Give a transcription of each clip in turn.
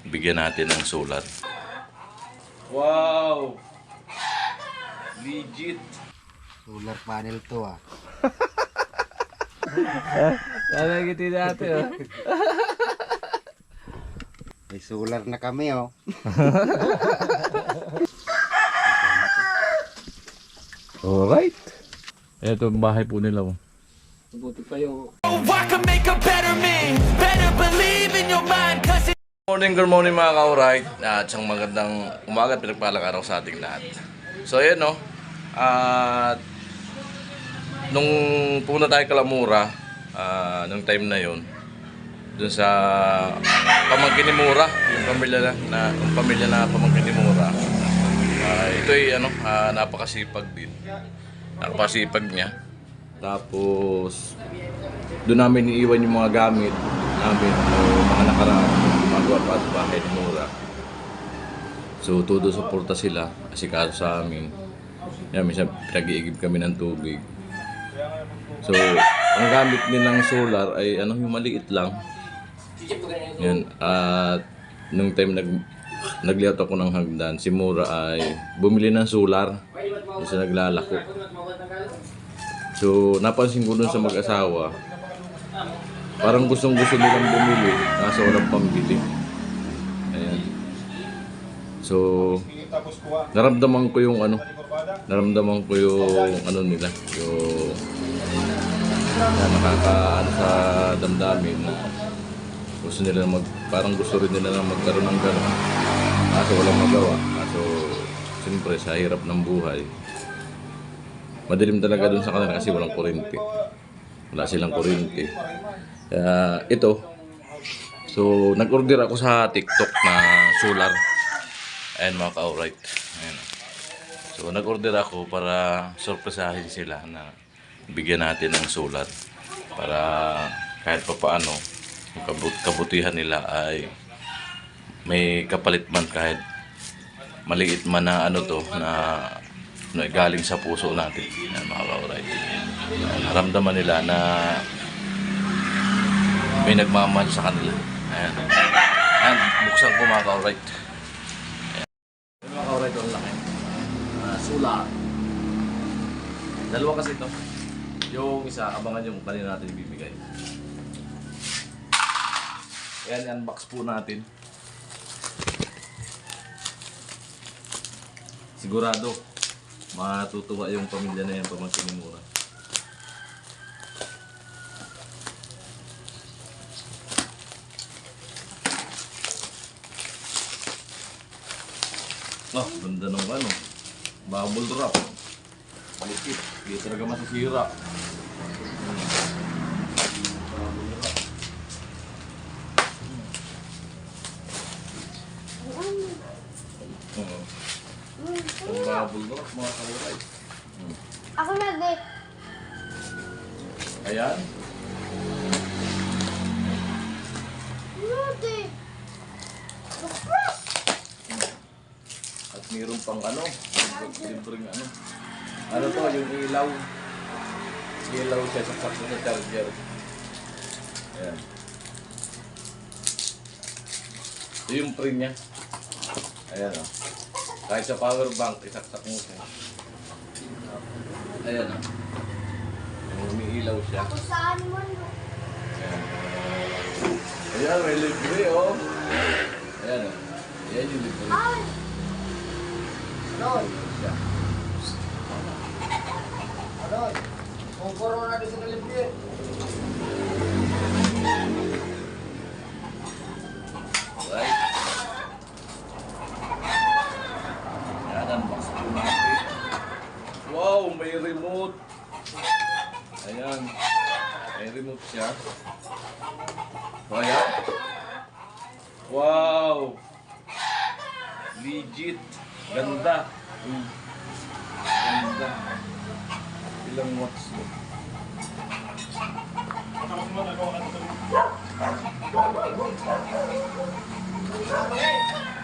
bigyan natin ng solar. Wow! Legit! Solar panel to ah. Nalagitin natin oh. May solar na kami oh. Alright. Ito ang bahay po nila oh. Buti pa yung Good morning mga ka-alright. At isang magandang umaga at pinagpalang araw sa ating lahat. So ayan no. At nung pumunta tayo Kalamura, nung time na yon, dun sa pamangkin ni Mura, yung pamilya na pamangkin ni Mura. Ito ay napakasipag din. Napakasipag niya. Tapos doon namin iiwan yung mga gamit namin o mga nakaraan, magawa pa sa bahay ni Mura. So todo suporta sila, asikaso sa amin. Yan, minsan pinag-iigib kami ng tubig. So ang gamit nilang solar ay yung maliit lang. Yan, at nung time naglihat ako ng hagdan, si Mura ay bumili ng solar kasi naglalako. So napansin ko dun sa mag-asawa, parang gustong-gusto nilang bumili, nasa walang pambili. Ayan. So naramdaman ko yung nila, yung nakakaano sa damdamin. Gusto nila parang gusto rin nila na magkaroon ng gano'n. Kaso walang magawa. Kaso siyempre sa hirap ng buhay, madilim talaga dun sa kanila kasi walang kuryente. Wala silang kuryente. Kaya ito, so nag-order ako sa TikTok na solar. Ayan mga ka-alright. Ayan. So nag-order ako para surpresahin sila na bigyan natin ng solar. Para kahit pa paano, yung kabutihan nila ay may kapalit man, kahit maliit man na galing sa puso natin. Yan mga ka-alright. Naramdaman nila na may nagmamahal sa kanila. Ayan. Ayan, buksan ko mga ka-alright. Mga ka-alright, ang laki. Solar. Dalawa kasi ito. Yung isa, abangan yung kanina natin ibibigay. Ayan, unbox po natin. Sigurado matutuwa yung pamilya na yan, pamangkin ni Mura. Ganda ng bubble wrap. Malikit, hindi talaga masasira. Ang bubble wrap mga ka-alright. Ako na din. Ayan. Hindi. At mayroon pang libreng ano to, yung ilaw. Ilaw siya sa sakto sa charger. Ayan. Ito yung print niya. Ayan o. Kahit sa power bank, isaksak mo siya. Ayan o. Umiilaw siya. Kung saan mo. Ayan. Ayan, may libre o. Ayan o. Ayan yung libre. Ay! Roy, Siya. Roy. Kumporo na din sa kalibye. Right? Ayan, unbox po natin. Wow, may remote. Ayan. May remote siya. So, ayan. Wow! Legit. Ganda. Ganda. Ilang watts mo?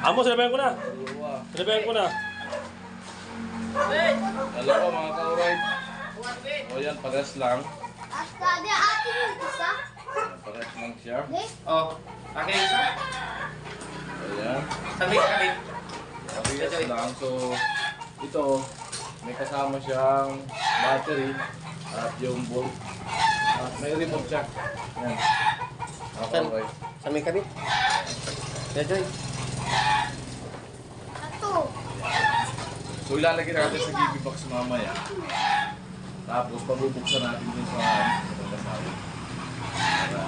Amo, sinabayan ko na. Dalawa. Sinabayan ko na. Dalawa mga ka-alright. O yan, pares lang. Hasta di atin yung isa. Pares lang siya. Di? Oh, akin isa. Mabilis lang. So, ito, may kasama siyang battery at yung bolt. At may remote siya. Yan. Okay. Sa may kabit. Kaya Joy. Ito. So, ilalagay natin sa GB box mamaya. Tapos, pabubuksan natin dun sa pagkasawa. Para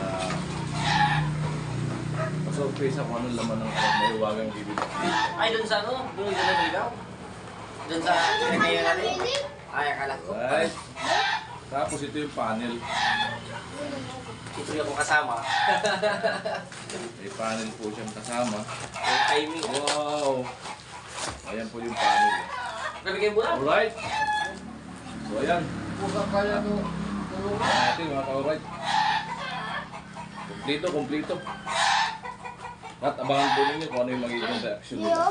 ma-surprise ako anong laman ng maiwagang GB box dito. Ay, doon sa ano? Doon sa naligaw? Doon sa pinagkaya natin? Ay, akala ko. Right. Tapos, ito yung panel. Ito yung akong kasama. May panel po siyang kasama. Yung timing. Wow! Ayan po yung panel. Nabigay mo na? Alright. So, ayan. Buka kaya to. Natin mga ka-alright. Kompleto. At abangan po ninyo kung ano yung magiging reaction nila. Yo.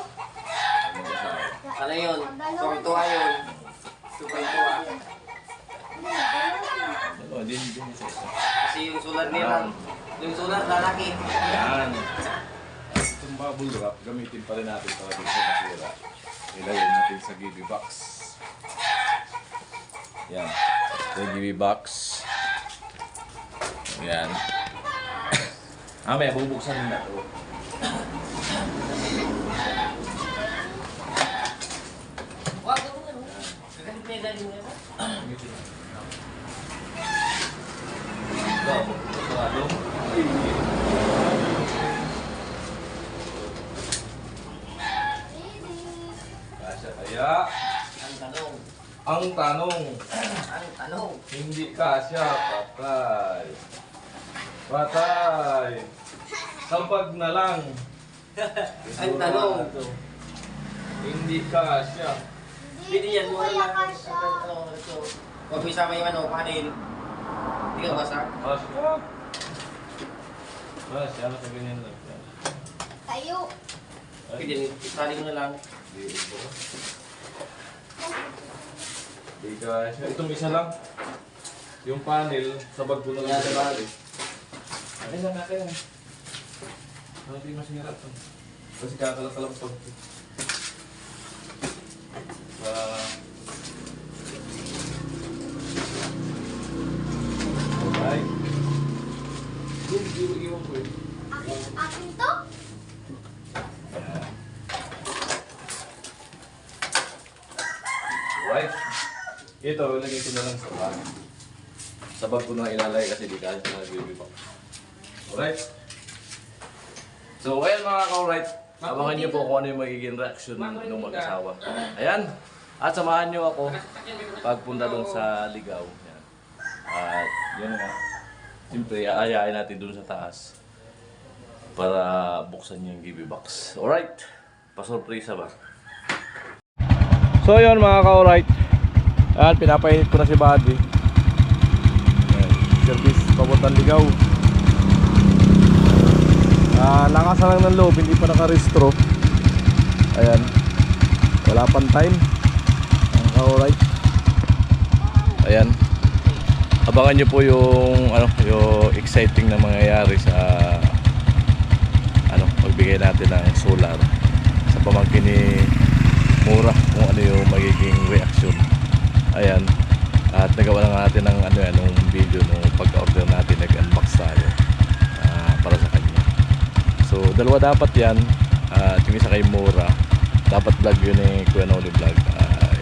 Mag-asawa. Ano yun? Tuwang-tuwa yun. Tuwang-tuwa. Ano, din sa isa. Kasi yung solar nila, yung solar lalaki. Yan. Itong bubble wrap, gamitin pa rin natin para dito masira. Ilagay natin sa GB box. Yan. Yung GB box. Yan. May bubuksan na ito. Wag mo na. Galing mo yan. Kasya kaya? Ang tanong. Ang tanong, Ang tanong. hindi kasya, patay. Patay. Sampag na lang. Ang tanong. Hindi kasya. Pwede yan, mura Kuya lang. Kasya. Huwag mo isama yung ano, panel. Hindi ka basa. Kasya. Kasya, sa ganyan lang. Tayo. Pwede, itali mo na lang. Hindi kasya. Itong isa lang. Yung panel, sabag ko na lang sa bali. Akin lang, akin lang. Hindi masira ito. Kasi kakalang-kalang pag... Alright. Iwan ko eh. Akin to? Alright. Ito, lagay ko na lang sa bag. Sa bag ko na ilalagay kasi di kaya sa baby box. Alright. So, ayan mga ka-alright. Abangan niyo po kung ano yung magiging reaction ng mag-asawa. Ayan. At samahan niyo ako pagpunta doon sa ligaw. Yan. At yun nga. Siyempre, aayain natin doon sa taas para buksan niyo yung GB box. Alright. Pasurpresa ba? So yun mga ka-alright. At pinapainit ko na si Buddy. Ayan. Service papuntang ligaw. Lakasan lang ng loob, hindi pa nakarestro. Ayan. Wala pang time. Alright. Ayan. Abangan nyo po yung yung exciting na mangyayari sa pagbigay natin ng solar sa pamangkin ni Mura, kung ano yung magiging reaction. Ayan. At nagawa na natin ng anong video nung pag-order natin, nag-unbox tayo para sa kanya. So, dalawa dapat yan. At yung isa kay Mura, dapat vlog yun eh, Kuya Noli Vlog.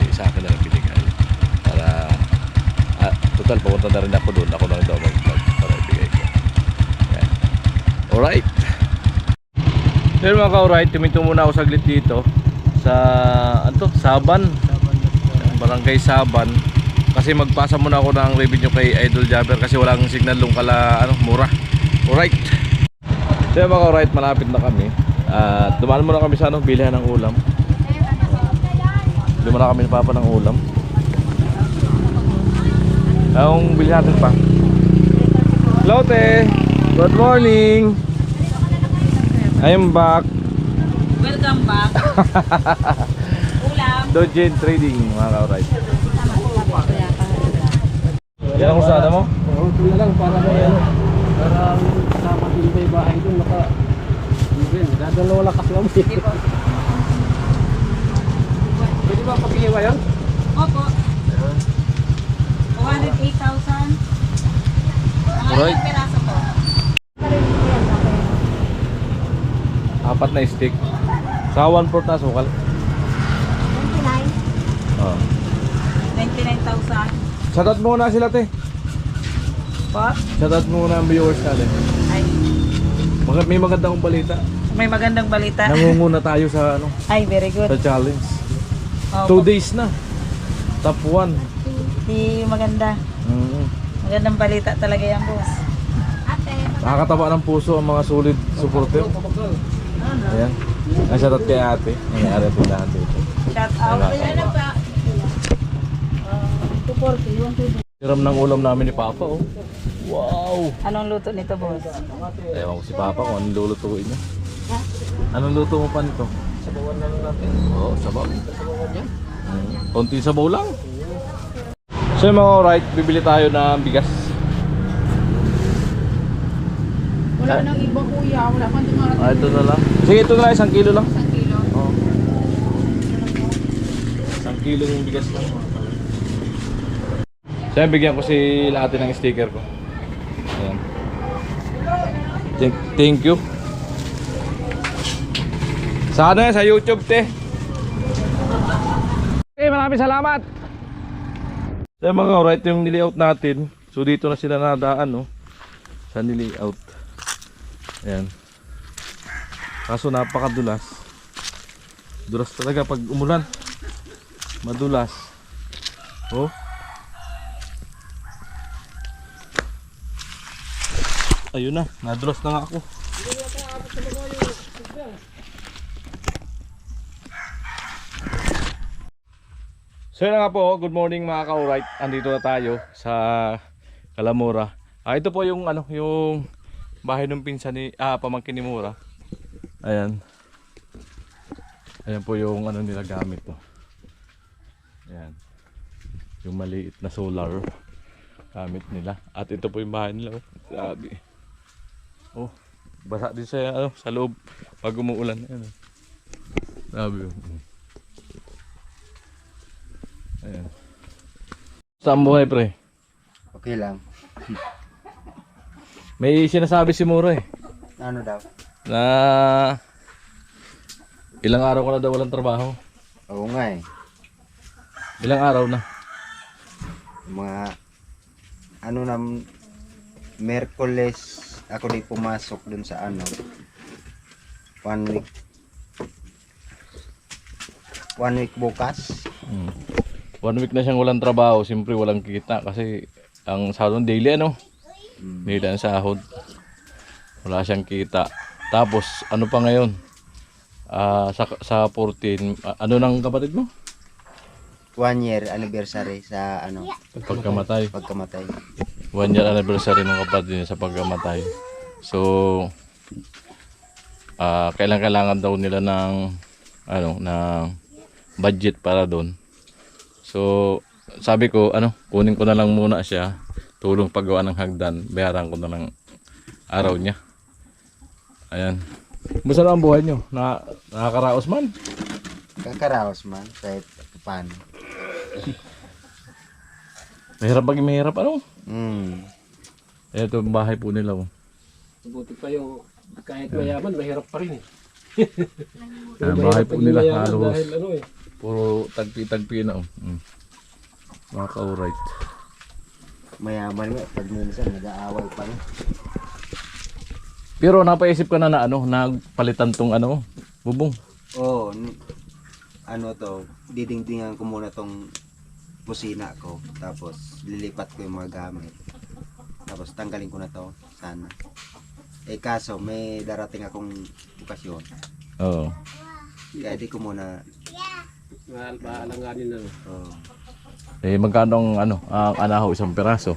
Isa akin na lang binigay. Para, total, pumunta na rin ako doon. Ako lang daw mag-vlog para ibigay ko. Ayan. Alright. So yun mga ka-alright, tuminto muna ako saglit dito sa, Saban. Barangay Saban. Kasi magpasa muna ako ng revenue kay Idol Jabber kasi walang signal nung Mura. Alright. So mga ka-alright, malapit na kami. Dumaan muna kami sa bilihan ng ulam. Bili muna kami ni Papa ng ulam. Anong bilhin natin pa? Hello te! Good morning! I'm back. Welcome back. Ulam. Dojin Trading mga ka-alright. Yan ang usada mo? Oo, ito na lang para para nakapatintay bahay doon. Dadalawa lang kasi kami. Di ba paghiwa yun? Opo. 208,000. Mga Alright. ilang piraso po? Apat na stick. Sa 1/4 na sukal. 29. Oh. 99,000. Shoutout muna sila, te. Po? Shoutout muna ang viewers natin. Ay, May magandang balita. may magandang balita. Nangunguna tayo sa ano, Ay, very good. sa challenge. Opo. 2 days na. Top 1. Di maganda. Magandang balita talaga yan, boss. Ate, Nakakataba ng puso ang mga solid supporter. Ayan. Ang shoutout kay ate. Nangyari ang tindahan dito. Shout out. Ayan. 240, 120. Siram ng ulam namin ni Papa, oh. Wow! Anong luto nito, boss? Ewan ko si Papa kung anong lulutuin niya. Anong luto mo pa nito? Sabawan na lang natin. Oo, sabaw. Sabawan yan. Konti sabaw lang. So yung mga alright, bibili tayo ng bigas. Wala nang iba kuya, wala pang dumarating. Ito na lang. Sige, ito na lang, 1 kilo lang. 1 kilo. Oo. 1 kilo yung bigas lang. So yan, bigyan ko si Lati ng sticker ko. Ayan. Thank you. Sa ano yan? Sa YouTube, te. Okay, maraming salamat. So mga alright, yung nilayout natin. So dito na sila nadaan, no? Sa nilayout. Ayan. Kaso napakadulas. Dulas talaga pag umulan. Madulas. Oh. Ayun na, nadulas na nga ako. So yun na nga po, good morning mga ka-alright. Andito na tayo sa Calamura. Ito po yung ano, yung bahay ng pinsan ni pamangkin ni Mura. Ayan. Ayan po yung ano nila gamit to. Ayan. Yung maliit na solar gamit nila. At ito po yung bahay nila, oh. Grabe. Oh, basa din sa ano, sa loob pag umuulan. Ayan. Grabe. Ayan. Saan buhay, pre? Okay lang. May sinasabi si Mura eh. Ano daw? Na ilang araw ka na daw walang trabaho. Oo nga eh. Ilang araw na. Mga ano na Merkules ako di pumasok dun sa ano. 1 week. 1 week bukas. 1 week na siyang walang trabaho. Siyempre walang kita kasi ang sahod daily ano. Daily ang sahod. Wala siyang kita. Tapos ano pa ngayon? Sa 14, ano nang kapatid mo? 1 year anniversary sa ano Pagkamatay. pagkamatay. 1 year anniversary ng kapatid niya sa pagkamatay. So kailangan daw nila ng ano, ng budget para doon. So sabi ko ano, kunin ko na lang muna siya, tulong paggawa ng hagdan, bayaran ko na ng araw niya. Ayan. Basta lang ang buhay nyo? Nakakaraos man? Kakaraos man kahit paano. Mahirap pag mahirap ano? Ito ang bahay po nila, oh. Buti pa yung kahit mayaman, mahirap pa rin eh. Ang bahay po nila Mayaman halos dahil ano eh. puro tagpi-tagpi na, oh. Mga ka-alright. Mayaman nga pag minsan nag-aaway pa rin. Pero napaisip ka na ano, nagpalitan tong ano, bubong. Oo, ano to, didingdingan ko muna tong kusina ko, tapos lilipat ko yung mga gamit. Tapos tanggalin ko na to, sana. Eh kaso, may darating akong okasyon. Oo. Kaya di ko muna, Maalanganin na. oh, Eh magkano ang ano, ang anahaw isang piraso?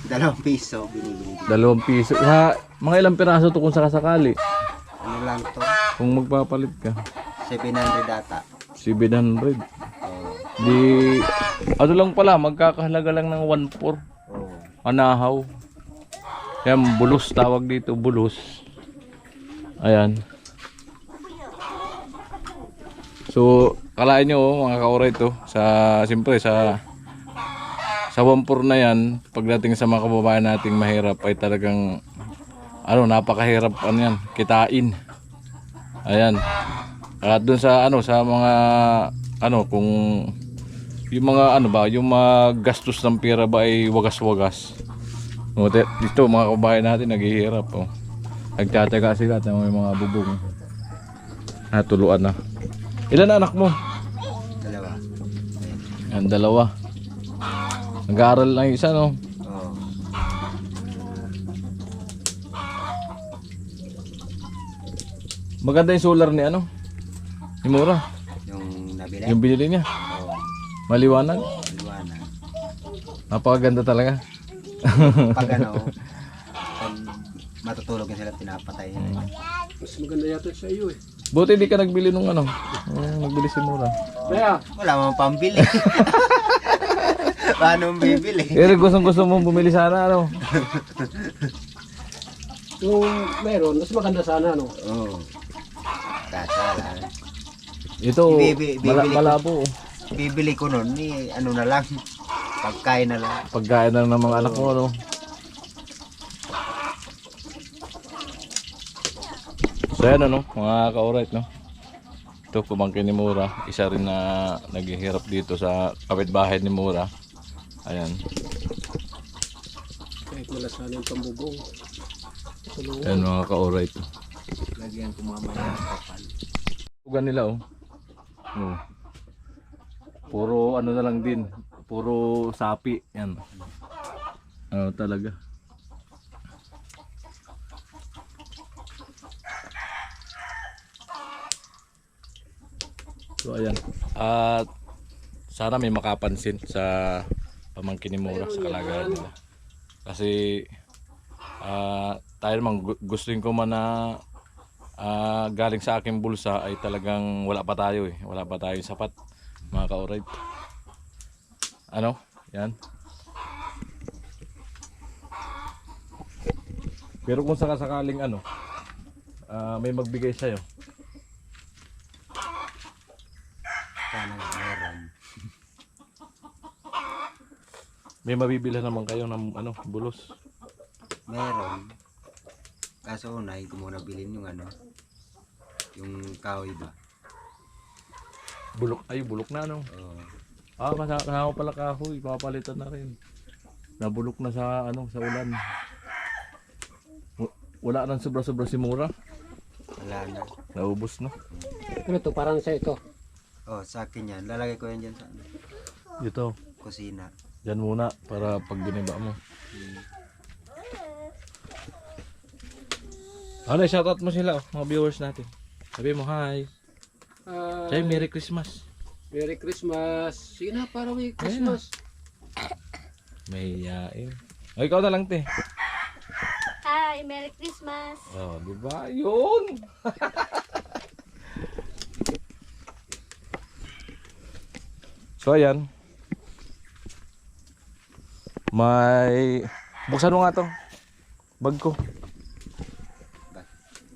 2 piso binibili. 2 piso. Sa mga ilang piraso to kung sakasakali. Ano lang to, Kung magpapalit ka, 700 data. 700. Oh, Di ano lang pala, magkakahalaga lang ng 1/4 oh. anahaw. Yan, bulos tawag dito, bulos. Ayan. So, Kalain nyo mga kauray to siyempre sa 1-4 na yan, pagdating sa mga kababayan nating mahirap ay talagang napakahirap yan, kitain. Ayan. At dun sa sa mga kung yung mga yung mga gastos ng pera ba ay wagas-wagas. Dito mga kababayan natin naghihirap Nagtataga sila at may mga bubong. Tuluan na. Ilan na anak mo? Dalawa. Yan, 2. Nag-aaral lang yung isa, no? Oo. Maganda yung solar ni ni Mura. Yung nabili? Yung binili niya. Oo. Maliwanag. Liwanag. Napakaganda talaga. Pag pag matutulog na sila, pinapatay nila. Mas maganda yata sa iyo eh. Buti di ka nagbili nung nagbili si Mura. Kaya, Wala mang pambili. Paano mong bibili? Pero gusto mong bumili sana, yung meron, mas maganda sana, no? Oo. Kasala. Ito, Bibili ko. malabo. Bibili ko nun, na lang. Pagkain na lang. Pagkain na ng mga anak mo, So yan mga ka-alright, Ito pumangkin ni Mura, isa rin na naghihirap dito sa kapitbahay ni Mura. Ayan. Kahit wala sana yung pambubong. Ayan mga ka-alright. Lagyan ko mamaya ng kapal. Tugan nila Puro na lang din. Puro sapi. Yan. Talaga. So ayan. At sana may makapansin sa pamangkin ni Mura sa kalagayan nila. Kasi tayo naman gustuin ko man na galing sa aking bulsa ay talagang wala pa tayo Wala pa tayong sapat mga ka-alright. Yan. Pero kung sakasakaling may magbigay sa'yo. Sana meron. May mabibila naman kayo ng bulos. Meron. Kaso unay ko muna bilhin yung yung kahoy ba? Bulok na Oo. Kasama pala kahoy, papalitan na rin. Nabulok na sa sa ulan. Wala nang sobra-sobra si Mura. Wala na. Naubos na. Ano to, parang sa ito. Oh, sa akin yan. Lalagay ko yan dyan sa Dito. kusina. Diyan muna para pag giniba mo. Shoutout mo sila, mga viewers natin. Sabi mo hi. Say Merry Christmas. Merry Christmas. Sige na, para may Christmas. May yain. Ikaw na lang, te. Hi, Merry Christmas. Oh, di ba? Yun. So ayan. May buksan mo nga to. Bag ko.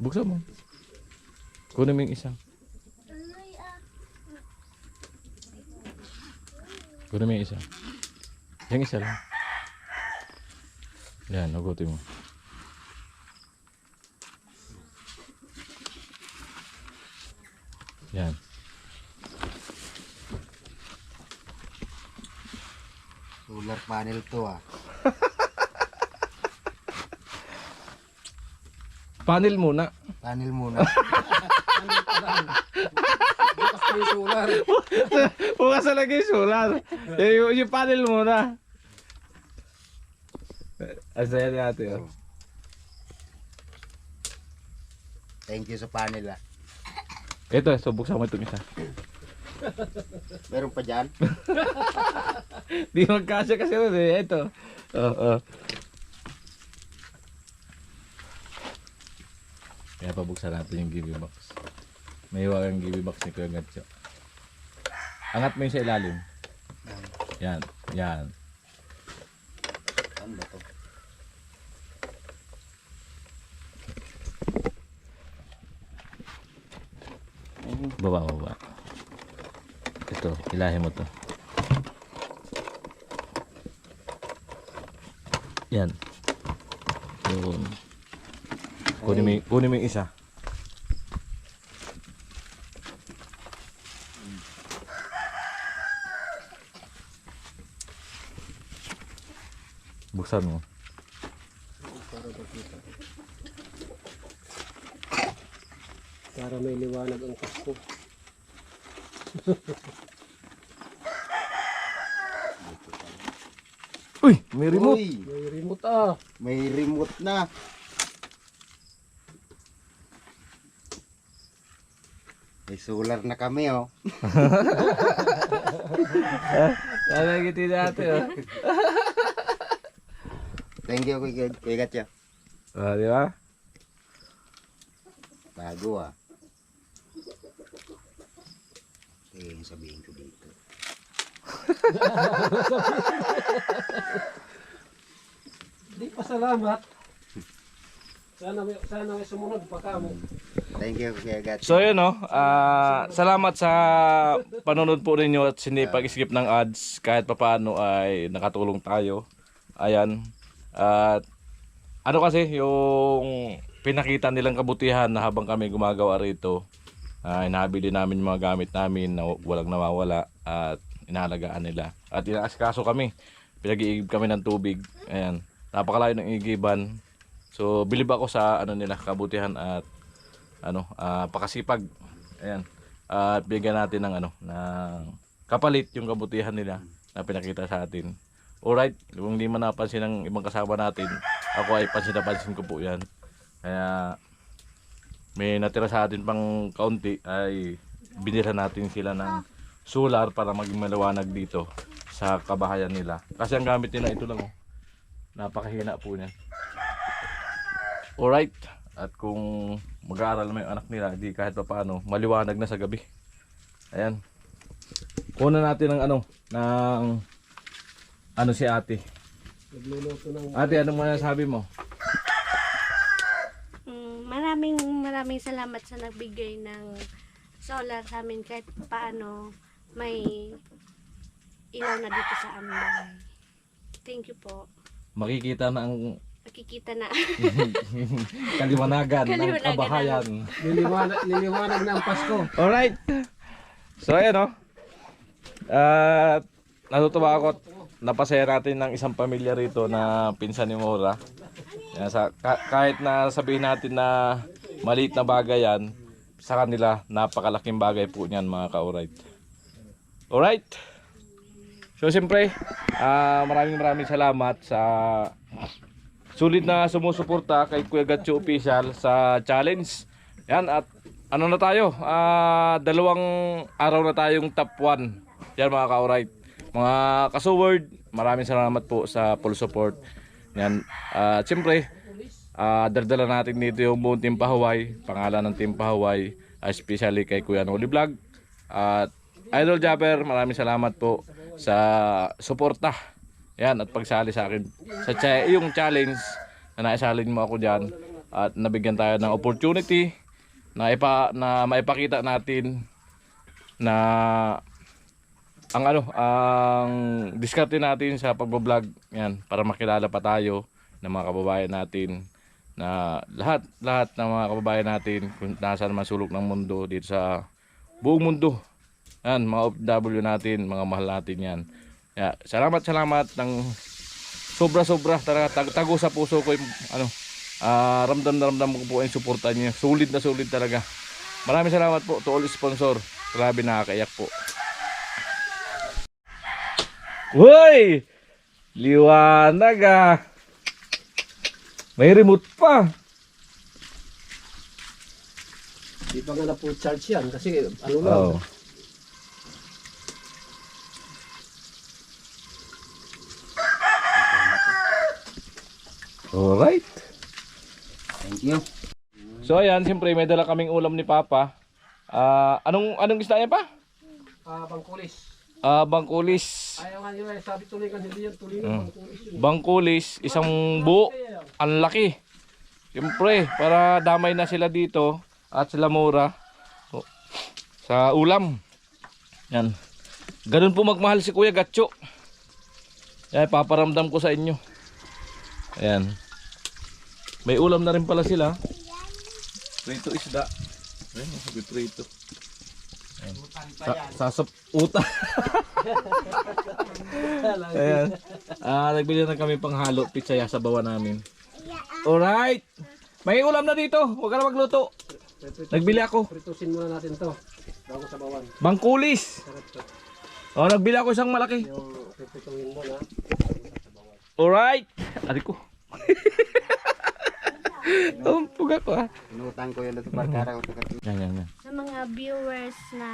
Buksan mo. Kunin mo yung isa. Kunin mo yung isa. Yung isa lang. Yan, nagutin mo. Yan. Solar panel to Panel muna. Panel muna. Bukas pa yung solar. Bukas na lagi yung solar. Yung panel muna. Asaya ni ate. Thank you sa panel Ito, so buksan mo itong isa. Meron pa dyan? Di magkasya kasi ito. Ito. Kaya pabuksan natin yung give box. May hiwagang give box ni Kuya Gatcho. Angat mo yung sa ilalim. Yan. Yan. Ano ba to? Baba. Ito, hilahin mo to. Yan. Yun. Kunin mo yung isa. Buksan mo. Para may liwanag ang kasko. Uy, may remote. Uy, May remote ah. may remote na. May solar na kami oh. Lalagiti natin, oh. Thank you Kuya Gatya. Ah, di ba? Bago ah. Yung sabihin ko dito. Di pa salamat. Sana may sumunod pa kamo. Thank you Kuya Gatya. So yun, no? Salamat sa panonood po ninyo at hindi pag-skip ng ads. Kahit papaano ay nakatulong tayo. Ayan. At ano kasi yung pinakita nilang kabutihan na habang kami gumagawa rito, inabili namin yung mga gamit namin na walang nawawala at inahalagaan nila. At inaasikaso kami. Pinag-iigib kami ng tubig. Ayan. Napakalayo ng igiban. So bilib ako sa ano nila kabutihan at pakasipag. Ayan. At bigyan natin ng ng kapalit yung kabutihan nila na pinakita sa atin. Alright, kung hindi man napansin ng ibang kasama natin, ako ay pansin na pansin ko po 'yan. Kaya may natira sa atin pang kaunti ay binila natin sila ng solar para maging maliwanag dito sa kabahayan nila. Kasi ang gamit nila ito lang oh. Napakahina po niya. Alright, at kung mag-aaral mo yung anak nila, di kahit pa paano, maliwanag na sa gabi. Ayan. Kuna natin ng ng si ate. Nagluluto ng Ate, anong masasabi mo? Maraming salamat sa nagbigay ng solar sa amin kahit paano may ilaw na dito sa amin bahay. Thank you po. Makikita na ang Nakikita na. kaliwanagan ng Kaliwanagan kabahayan. liliwanag na ang Pasko. Alright. So ayan At natutuwa ako at napasaya natin ng isang pamilya rito na pinsan ni Mora. Yan, kahit na sabihin natin na maliit na bagay yan, sa kanila napakalaking bagay po niyan mga ka-alright. Alright. So siyempre, maraming salamat sa sulit na sumusuporta kay Kuya Gatcho Official sa challenge. Yan, at ano na tayo? 2 araw na tayong top 1. Yan mga ka-alright. Mga kasuword, maraming salamat po sa full support. Yan. Siyempre, dardala natin dito yung buong Team Pahuway, pangalan ng Team Pahuway, especially kay Kuya Noli Vlog. At Idol Japper, maraming salamat po sa suporta. Yan, at pagsali sa akin sa yung challenge na naisalin mo ako diyan at nabigyan tayo ng opportunity na maipakita natin na ang diskarte natin sa pagbo-vlog yan para makilala pa tayo ng mga kababayan natin na lahat ng mga kababayan natin kung nasaan man sulok ng mundo dito sa buong mundo. Yan, mga OFW natin, mga mahal natin yan. Yeah, salamat ng sobra tago sa puso ko yung ramdam ko po yung suporta niyo. Sulit talaga. Maraming salamat po to all sponsor. Grabe, nakakaiyak po. Hoy! Liwanag ah. May remote pa. Di pa nga na po charge yan kasi lang. Alright. Thank you. So ayan, siyempre may dala kaming ulam ni Papa. Anong isda niya pa? Bangkulis. Bangkulis. Ayaw nga nila, sabi tuloy kan hindi yan tuloy ng bangkulis yun. Bangkulis, isang buo. Ang laki. Siyempre, para damay na sila dito at sila Mura sa ulam. Yan. Ganun po magmahal si Kuya Gatcho. Yan, paparamdam ko sa inyo. Ayan. May ulam na rin pala sila. Prito isda. Ayan, sabi prito. Ayan. Sasap utang. Ayan. Nagbili na kami pang halo pitsaya sa bawa namin. Alright. May ulam na dito. Huwag ka na magluto. Nagbili ako. Pritusin muna natin to. Bago sa bawan. Bangkulis. Sarap to. Oh, nagbili ako isang malaki. Yung pritusin mo na. Alright. Ari ko. Oh, puga ko ah. Inutang ko yun dito para ko Yan. Sa mga viewers na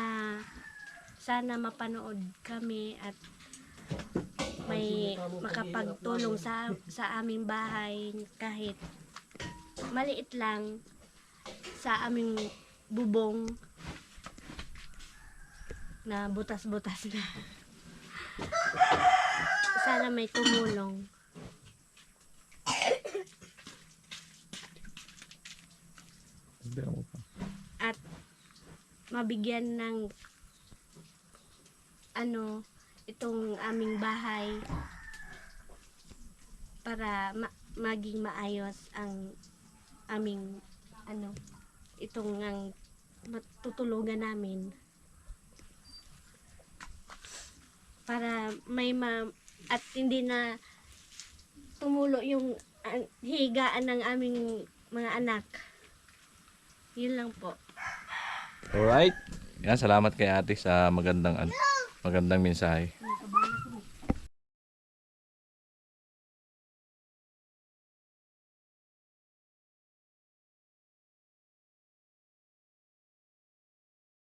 sana mapanood kami at may makapagtulong sa aming bahay kahit maliit lang sa aming bubong na butas-butas na. Sana may tumulong. At mabigyan ng itong aming bahay para maging maayos ang aming itong ang matutulugan namin para at hindi na tumulo yung higaan ng aming mga anak. Yun lang po. Alright. Yan, salamat kay ate sa magandang mensahe.